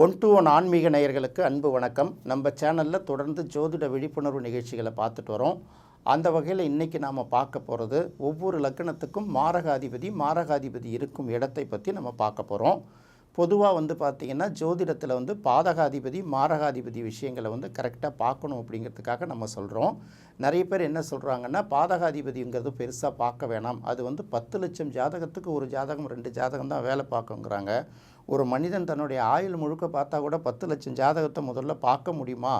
One to one ஆன்மீக நேயர்களுக்கு அன்பு வணக்கம். நம்ம சேனலில் தொடர்ந்து ஜோதிட விழிப்புணர்வு நிகழ்ச்சிகளை பார்த்துட்டு வரோம். அந்த வகையில் இன்றைக்கி நாம் பார்க்க போகிறது ஒவ்வொரு லக்னத்துக்கும் மாரகாதிபதி இருக்கும் இடத்தை பற்றி நம்ம பார்க்க போகிறோம். பொதுவாக பார்த்திங்கன்னா ஜோதிடத்தில் பாதகாதிபதி மாரகாதிபதி விஷயங்களை கரெக்டாக பார்க்கணும் அப்படிங்கிறதுக்காக நம்ம சொல்கிறோம். நிறைய பேர் என்ன சொல்கிறாங்கன்னா, பாதகாதிபதிங்கிறது பெருசாக பார்க்க வேணாம், அது 10 லட்சம் ஜாதகத்துக்கு ஒரு ஜாதகம் 2 ஜாதகம் தான் வேலை பார்க்குங்கிறாங்க. ஒரு மனிதன் தன்னுடைய ஆயுள் முழுக்க பார்த்தா கூட 10 லட்சம் ஜாதகத்தை முதல்ல பார்க்க முடியுமா?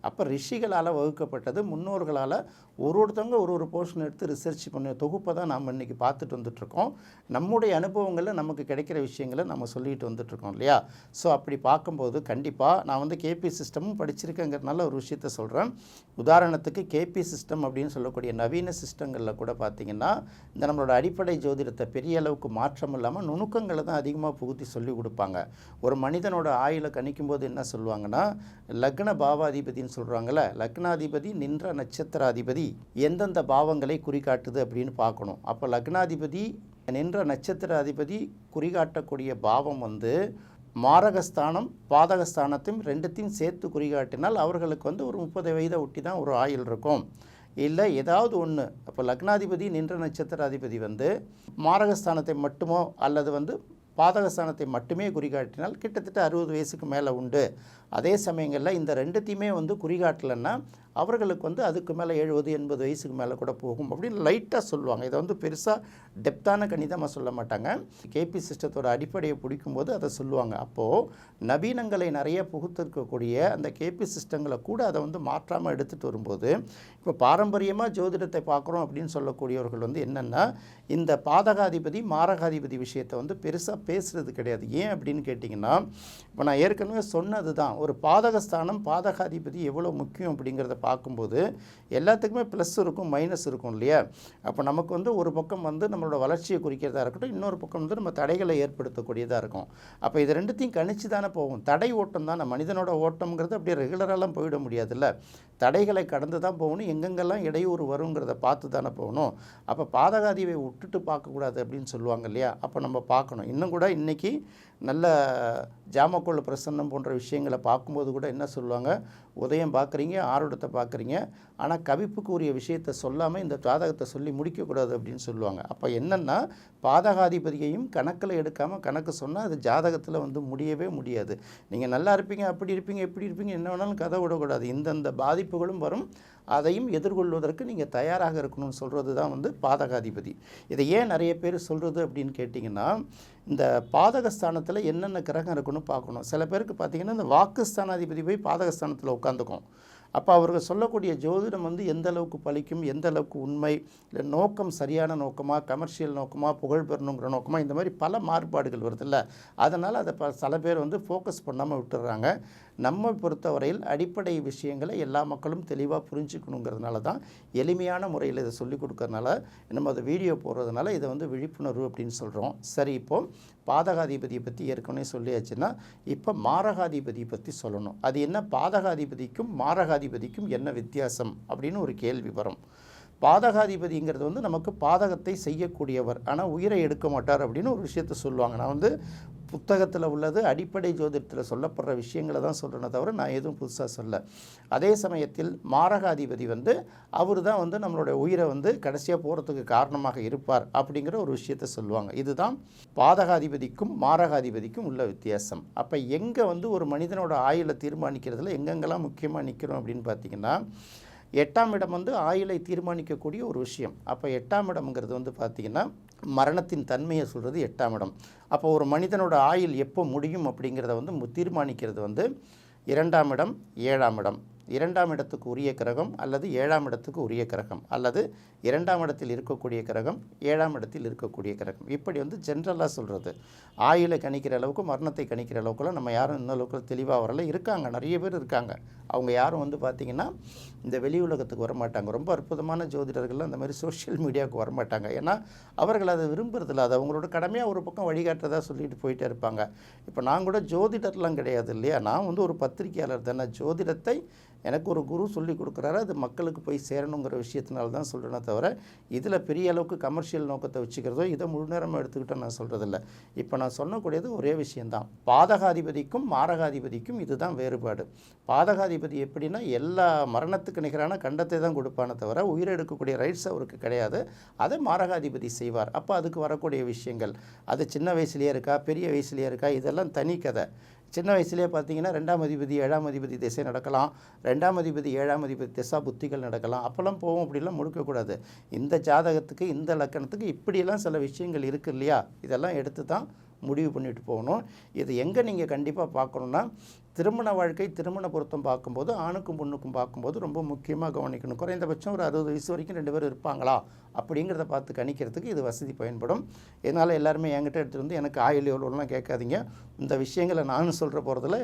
அப்போ ரிஷிகளால் வகுக்கப்பட்டது, முன்னோர்களால் ஒருத்தவங்க ஒரு போர்ஷன் எடுத்து ரிசர்ச் பண்ண தொகுப்பை தான் நாம் இன்றைக்கி பார்த்துட்டு வந்துட்ருக்கோம். நம்முடைய அனுபவங்களில் நமக்கு கிடைக்கிற விஷயங்களை நம்ம சொல்லிட்டு வந்துட்ருக்கோம் இல்லையா? ஸோ அப்படி பார்க்கும்போது கண்டிப்பாக நான் கேபி சிஸ்டமும் படிச்சிருக்கேங்கிறதுனால ஒரு விஷயத்த சொல்கிறேன். உதாரணத்துக்கு கேபி சிஸ்டம் அப்படின்னு சொல்லக்கூடிய நவீன சிஸ்டங்களில் கூட பார்த்திங்கன்னா இந்த நம்மளோட அடிப்படை ஜோதிடத்தை பெரிய அளவுக்கு மாற்றம் இல்லாமல் நுணுக்கங்களை தான் அதிகமாக புகுத்தி சொல்லி கொடுப்பாங்க. ஒரு மனிதனோட ஆயுளை கணிக்கும் போது என்ன சொல்லுவாங்கன்னா, லக்ன பாவாதிபதின்னு சொல்கிறாங்களே, லக்னாதிபதி நின்ற நட்சத்திராதிபதி எந்தெந்த பாவங்களை குறிகாட்டுது அப்படின்னு பார்க்கணும். அப்போ லக்னாதிபதி நின்ற நட்சத்திராதிபதி குறிகாட்டக்கூடிய பாவம் மாரகஸ்தானம் பாதகஸ்தானத்தையும் ரெண்டுத்தையும் சேர்த்து குறிகாட்டினால் அவர்களுக்கு ஒரு 30 வயதை ஒட்டி தான் ஒரு ஆயுள் இருக்கும். இல்லை ஏதாவது ஒன்று, அப்போ லக்னாதிபதி நின்ற நட்சத்திராதிபதி மாரகஸ்தானத்தை மட்டுமோ அல்லது பாதகஸ்தானத்தை மட்டுமே குறிகாட்டினால் கிட்டத்தட்ட 60 வயசுக்கு மேலே உண்டு. அதே சமயங்களில் இந்த ரெண்டுத்தையுமே குறிகாட்டலைன்னா அவர்களுக்கு அதுக்கு மேலே 70 80 வயசுக்கு மேலே கூட போகும் அப்படின்னு லைட்டாக சொல்லுவாங்க. இதை பெருசாக டெப்த்தான கணிதமாக சொல்ல மாட்டாங்க. கேபி சிஸ்டத்தோட அடிப்படையை பிடிக்கும்போது அதை சொல்லுவாங்க. அப்போது நவீனங்களை நிறைய புகுத்திருக்கக்கூடிய அந்த கேபி சிஸ்டங்களை கூட அதை மாற்றாமல் எடுத்துகிட்டு வரும்போது, இப்போ பாரம்பரியமாக ஜோதிடத்தை பார்க்குறோம் அப்படின்னு சொல்லக்கூடியவர்கள் என்னென்னா, இந்த பாதகாதிபதி மாரகாதிபதி விஷயத்தை பெருசாக பேசுகிறது கிடையாது. ஏன் அப்படின்னு கேட்டிங்கன்னா, இப்போ நான் ஏற்கனவே சொன்னது தான், ஒரு பாதகஸ்தானம் பாதகாதிபதி எவ்வளோ முக்கியம் அப்படிங்கிறத பார்க்கும்போது எல்லாத்துக்குமே ப்ளஸ் இருக்கும் மைனஸ் இருக்கும் இல்லையா? அப்போ நமக்கு ஒரு பக்கம் நம்மளோட வளர்ச்சியை குறிக்கிறதா இருக்கட்டும், இன்னொரு பக்கம் நம்ம தடைகளை ஏற்படுத்தக்கூடியதாக இருக்கும். அப்போ இது ரெண்டுத்தையும் கணிச்சு தானே போகும். தடை ஓட்டம் தானே மனிதனோட ஓட்டம்ங்கிறது அப்படியே ரெகுலராலாம் போயிட முடியாதுல்ல. தடைகளை கடந்து தான் போகணும், எங்கெங்கெல்லாம் இடையூறு வருங்கிறத பார்த்து தானே போகணும். அப்போ பாதகாதிபதியை விட்டுட்டு பார்க்கக்கூடாது அப்படின்னு சொல்லுவாங்க இல்லையா? அப்போ நம்ம பார்க்கணும். இன்னும் கூட இன்றைக்கி நல்ல ஜாமக்கோள் பிரசன்னம் போன்ற விஷயங்களை பார்க்கும்போது கூட என்ன சொல்லுவாங்க, உதயம் பார்க்குறீங்க, ஆருடத்தை பார்க்குறீங்க, ஆனால் கவிப்புக்கு உரிய விஷயத்தை சொல்லாமல் இந்த ஜாதகத்தை சொல்லி முடிக்கக்கூடாது அப்படின்னு சொல்லுவாங்க. அப்போ என்னென்னா, பாதகாதிபதியையும் கணக்கில் எடுக்காமல் கணக்கு சொன்னால் அது ஜாதகத்தில் முடியவே முடியாது. நீங்கள் நல்லா இருப்பீங்க, அப்படி இருப்பீங்க, எப்படி இருப்பீங்க, என்ன வேணாலும் கதை விடக்கூடாது. இந்தந்த பாதிப்புகளும் வரும், அதையும் எதிர்கொள்வதற்கு நீங்கள் தயாராக இருக்கணும்னு சொல்கிறது தான் பாதகாதிபதி. இதை ஏன் நிறைய பேர் சொல்கிறது அப்படின்னு கேட்டிங்கன்னா, இந்த பாதகஸ்தானத்தில் என்னென்ன கிரகம் இருக்குன்னு பார்க்கணும். சில பேருக்கு பார்த்திங்கன்னா இந்த வாக்குஸ்தானாதிபதி போய் பாதகஸ்தானத்தில் உட்காந்துக்கும். அப்போ அவர்கள் சொல்லக்கூடிய ஜோதிடம் எந்த அளவுக்கு பலிக்கும், எந்த அளவுக்கு உண்மை, இல்லை நோக்கம் சரியான நோக்கமாக, கமர்ஷியல் நோக்கமாக, புகழ் பெறணுங்கிற நோக்கமாக, இந்த மாதிரி பல மாறுபாடுகள் வருதில்ல. அதனால் அதை சில பேர் ஃபோக்கஸ் பண்ணாமல் விட்டுடுறாங்க. நம்ம பொறுத்தவரையில் அடிப்படை விஷயங்களை எல்லா மக்களும் தெளிவாக புரிஞ்சுக்கணுங்கிறதுனால தான் எளிமையான முறையில் இதை சொல்லிக் கொடுக்கறதுனால நம்ம அதை வீடியோ போடுறதுனால இதை விழிப்புணர்வு அப்படின்னு சொல்கிறோம். சரி, இப்போது பாதகாதிபதியை பற்றி ஏற்கனவே சொல்லியாச்சுன்னா இப்போ மாரகாதிபதியை பற்றி சொல்லணும். அது என்ன, பாதகாதிபதிக்கும் மாரகாதிபதிக்கும் என்ன வித்தியாசம் அப்படின்னு ஒரு கேள்வி வரும். பாதகாதிபதிங்கிறது நமக்கு பாதகத்தை செய்யக்கூடியவர், ஆனால் உயிரை எடுக்க மாட்டார் அப்படின்னு ஒரு விஷயத்த சொல்லுவாங்க. நான் புத்தகத்தில் உள்ளது அடிப்படை ஜோதிடத்தில் சொல்லப்படுற விஷயங்களை தான் சொல்கிறேனே தவிர நான் எதுவும் புதுசாக சொல்ல. அதே சமயத்தில் மாரகாதிபதி அவர் தான் நம்மளுடைய உயிரை கடைசியாக போகிறதுக்கு காரணமாக இருப்பார் அப்படிங்கிற ஒரு விஷயத்த சொல்லுவாங்க. இதுதான் பாதகாதிபதிக்கும் மாரகாதிபதிக்கும் உள்ள வித்தியாசம். அப்போ எங்கே ஒரு மனிதனோட ஆயுளை தீர்மானிக்கிறதுல எங்கெங்கெல்லாம் முக்கியமாக நிற்கிறோம் அப்படின்னு பார்த்திங்கன்னா, 8ஆம் இடம் ஆயுளை தீர்மானிக்கக்கூடிய ஒரு விஷயம். அப்போ 8ஆம் இடம்ங்கிறது பார்த்திங்கன்னா மரணத்தின் தன்மையை சொல்கிறது 8ஆம் இடம். அப்போ ஒரு மனிதனோட ஆயுள் எப்போ முடியும் அப்படிங்கிறத தீர்மானிக்கிறது 2ஆம் இடம் 7ஆம் இடம். 2ஆம் இடத்துக்கு உரிய கிரகம் அல்லது 7ஆம் இடத்துக்கு உரிய கிரகம் அல்லது 2ஆம் இடத்தில் இருக்கக்கூடிய கிரகம் 7ஆம் இடத்தில் இருக்கக்கூடிய கிரகம், இப்படி ஜென்ரலாக சொல்கிறது. ஆயுளை கணிக்கிற அளவுக்கு மரணத்தை கணிக்கிற அளவுக்குலாம் நம்ம யாரும் இன்னும் அளவுக்கு தெளிவாக வரல. இருக்காங்க, நிறைய பேர் இருக்காங்க. அவங்க யாரும் பார்த்திங்கன்னா இந்த வெளி உலகத்துக்கு வரமாட்டாங்க. ரொம்ப அற்புதமான ஜோதிடர்கள் அந்த மாதிரி சோஷியல் மீடியாவுக்கு வரமாட்டாங்க. ஏன்னா அவர்கள் அதை விரும்புறதில்ல. அது அவங்களோட கடமையாக ஒரு பக்கம் வழிகாட்டுறதா சொல்லிட்டு போயிட்டே இருப்பாங்க. இப்போ நான் கூட ஜோதிடர்லாம் கிடையாது இல்லையா, நான் ஒரு பத்திரிகையாளர் தானே. ஜோதிடத்தை எனக்கு ஒரு குரு சொல்லி கொடுக்குறாரு, அது மக்களுக்கு போய் சேரணுங்கிற விஷயத்தினால தான் சொல்கிறேனே தவிர, இதில் பெரிய அளவுக்கு கமர்ஷியல் நோக்கத்தை வச்சுக்கிறதோ இதை முழு நேரமாக எடுத்துக்கிட்டோ நான் சொல்கிறதில்ல. இப்போ நான் சொல்லக்கூடியது ஒரே விஷயந்தான். பாதகாதிபதிக்கும் மாரகாதிபதிக்கும் இதுதான் வேறுபாடு. பாதகாதிபதி எப்படின்னா எல்லா மரணத்துக்கு நிகரான கண்டத்தை தான் கொடுப்பானே தவிர உயிரை எடுக்கக்கூடிய ரைட்ஸ் அவருக்கு கிடையாது. அதை மாரகாதிபதி செய்வார். அப்போ அதுக்கு வரக்கூடிய விஷயங்கள் அது சின்ன வயசுலேயே இருக்கா, பெரிய வயசுலேயே இருக்கா, இதெல்லாம் தனி கதை. சின்ன வயசுலேயே பார்த்தீங்கன்னா 2ஆம் அதிபதி 7ஆம் அதிபதி திசை நடக்கலாம், 2ஆம் அதிபதி 7ஆம் அதிபதி திசா புத்திகள் நடக்கலாம். அப்போல்லாம் போவோம், அப்படிலாம் முடுக்கக்கூடாது. இந்த ஜாதகத்துக்கு இந்த லக்கணத்துக்கு இப்படியெல்லாம் சில விஷயங்கள் இருக்குது இல்லையா, இதெல்லாம் எடுத்து தான் முடிவு பண்ணிட்டு போகணும். இது எங்கே நீங்கள் கண்டிப்பாக பார்க்கணுன்னா, திருமண வாழ்க்கை திருமண பொருத்தம் பார்க்கும்போது ஆணுக்கும் பொண்ணுக்கும் பார்க்கும்போது ரொம்ப முக்கியமாக கவனிக்கணும். குறைந்தபட்சம் ஒரு 60 வயசு வரைக்கும் 2 பேரும் இருப்பாங்களா அப்படிங்கிறத பார்த்து கணிக்கிறதுக்கு இது வசதி பயன்படும். இதனால் எல்லாருமே என்கிட்ட எடுத்துகிட்டு வந்து எனக்கு ஆயுள் எவ்வளோலாம் கேட்காதீங்க. இந்த விஷயங்களை நானும் சொல்கிற போகிறதுல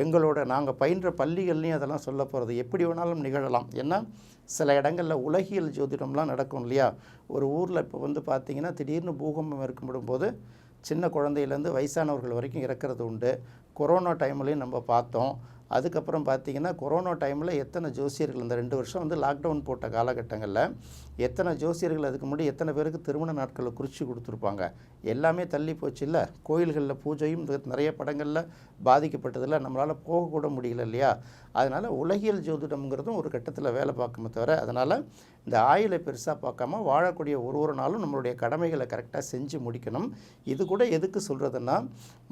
எங்களோட நாங்கள் பயின்ற பள்ளிகள்லையும் அதெல்லாம் சொல்ல போகிறது எப்படி வேணாலும் நிகழலாம். ஏன்னா சில இடங்களில் உலகியல் ஜோதிடம்லாம் நடக்கும் இல்லையா. ஒரு ஊரில் இப்போ வந்து பார்த்திங்கன்னா திடீர்னு பூகம்பம் ஏற்படும்போது சின்ன குழந்தையிலேருந்து வயசானவர்கள் வரைக்கும் இறக்கிறது உண்டு. கொரோனா டைம்லையும் நம்ம பார்த்தோம். அதுக்கப்புறம் பார்த்திங்கன்னா கொரோனா டைமில் எத்தனை ஜோசியர்கள் இந்த 2 வருஷம் வந்து லாக்டவுன் போட்ட காலகட்டங்களில் எத்தனை ஜோசியர்கள் அதுக்கு முன்னாடி எத்தனை பேருக்கு திருமண நாட்களை குறித்து கொடுத்துருப்பாங்க. எல்லாமே தள்ளி போச்சு இல்லை. கோயில்களில் பூஜையும் நிறைய படங்களில் பாதிக்கப்பட்டதில்லை. நம்மளால் போகக்கூட முடியல இல்லையா. அதனால் உலகியல் ஜோதிடம்ங்கிறதும் ஒரு கட்டத்தில் வேலை பார்க்குமே தவிர, அதனால் இந்த ஆயுளை பெருசாக பார்க்காம வாழக்கூடிய ஒரு நாளும் நம்மளுடைய கடமைகளை கரெக்டாக செஞ்சு முடிக்கணும். இது கூட எதுக்கு சொல்கிறதுன்னா,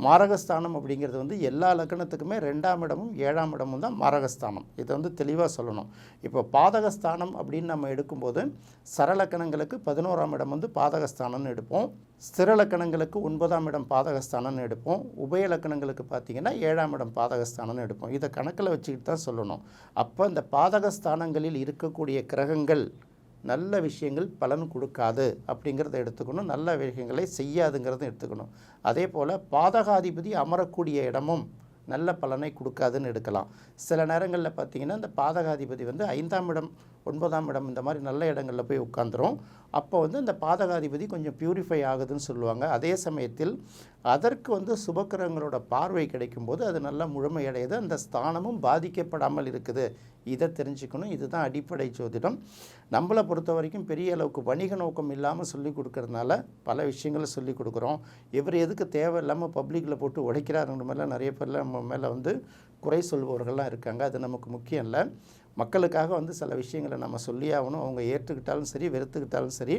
மாரகஸ்தானம் அப்படிங்கிறது வந்து எல்லா லக்கணத்துக்குமே 2ஆம் இடமும் 7ஆம் இடமும் தான் மாரகஸ்தானம். இதை வந்து தெளிவாக சொல்லணும். இப்போ பாதகஸ்தானம் அப்படின்னு நம்ம எடுக்கும்போது சரலக்கணங்களுக்கு 11ஆம் இடம் வந்து பாதகஸ்தானம்னு எடுப்போம். ஸ்திரலக்கணங்களுக்கு 9ஆம் இடம் பாதகஸ்தானம்னு எடுப்போம். உபயலக்கணங்களுக்கு பார்த்திங்கன்னா 7ஆம் இடம் பாதகஸ்தானம்னு எடுப்போம். இதை கணக்கில் வச்சுக்கிட்டு தான் சொல்லணும். அப்போ இந்த பாதகஸ்தானங்களில் இருக்கக்கூடிய கிரகங்கள் நல்ல விஷயங்கள் பலன் கொடுக்காது அப்படிங்கிறத எடுத்துக்கணும். நல்ல விஷயங்களை செய்யாதுங்கிறத எடுத்துக்கணும். அதே போல் பாதகாதிபதி அமரக்கூடிய இடமும் நல்ல பலனை கொடுக்காதுன்னு எடுக்கலாம். சில நேரங்களில் பார்த்திங்கன்னா இந்த பாதகாதிபதி வந்து 5ஆம் இடம் 9ஆம் இடம் இந்த மாதிரி நல்ல இடங்களில் போய் உட்காந்துரும். அப்போ வந்து இந்த பாதகாதிபதி கொஞ்சம் பியூரிஃபை ஆகுதுன்னு சொல்லுவாங்க. அதே சமயத்தில் அதற்கு வந்து சுபக்கிரகங்களோட பார்வை கிடைக்கும்போது அது நல்லா முழுமையடையுது. அந்த ஸ்தானமும் பாதிக்கப்படாமல் இருக்குது. இதை தெரிஞ்சுக்கணும். இதுதான் அடிப்படை ஜோதிடம். நம்மளை பொறுத்த வரைக்கும் பெரிய அளவுக்கு வணிக நோக்கம் இல்லாமல் சொல்லி கொடுக்கறதுனால பல விஷயங்களை சொல்லி கொடுக்குறோம். இவர் எதுக்கு தேவையில்லாமல் பப்ளிக்கில் போட்டு உடைக்கிறாருங்கிற மாதிரிலாம் நிறைய பேர்லாம் நம்ம மேலே வந்து குறை சொல்பவர்கள்லாம் இருக்காங்க. அது நமக்கு முக்கியம் இல்லை. மக்களுக்காக வந்து சில விஷயங்களை நம்ம சொல்லி ஆகணும். அவங்க ஏற்றுக்கிட்டாலும் சரி வெறுத்துக்கிட்டாலும் சரி,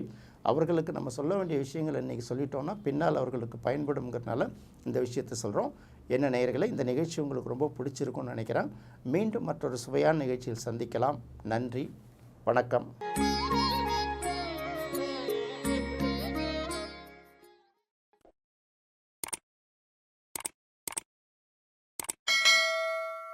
அவர்களுக்கு நம்ம சொல்ல வேண்டிய விஷயங்கள் இன்றைக்கி சொல்லிட்டோம்னா பின்னால் அவர்களுக்கு பயன்படுங்கிறதுனால இந்த விஷயத்தை சொல்கிறோம். என்ன நேயர்களே, இந்த நிகழ்ச்சி உங்களுக்கு ரொம்ப பிடிச்சிருக்கும்னு நினைக்கிறேன். மீண்டும் மற்றொரு சுவையான நிகழ்ச்சியில் சந்திக்கலாம். நன்றி, வணக்கம்.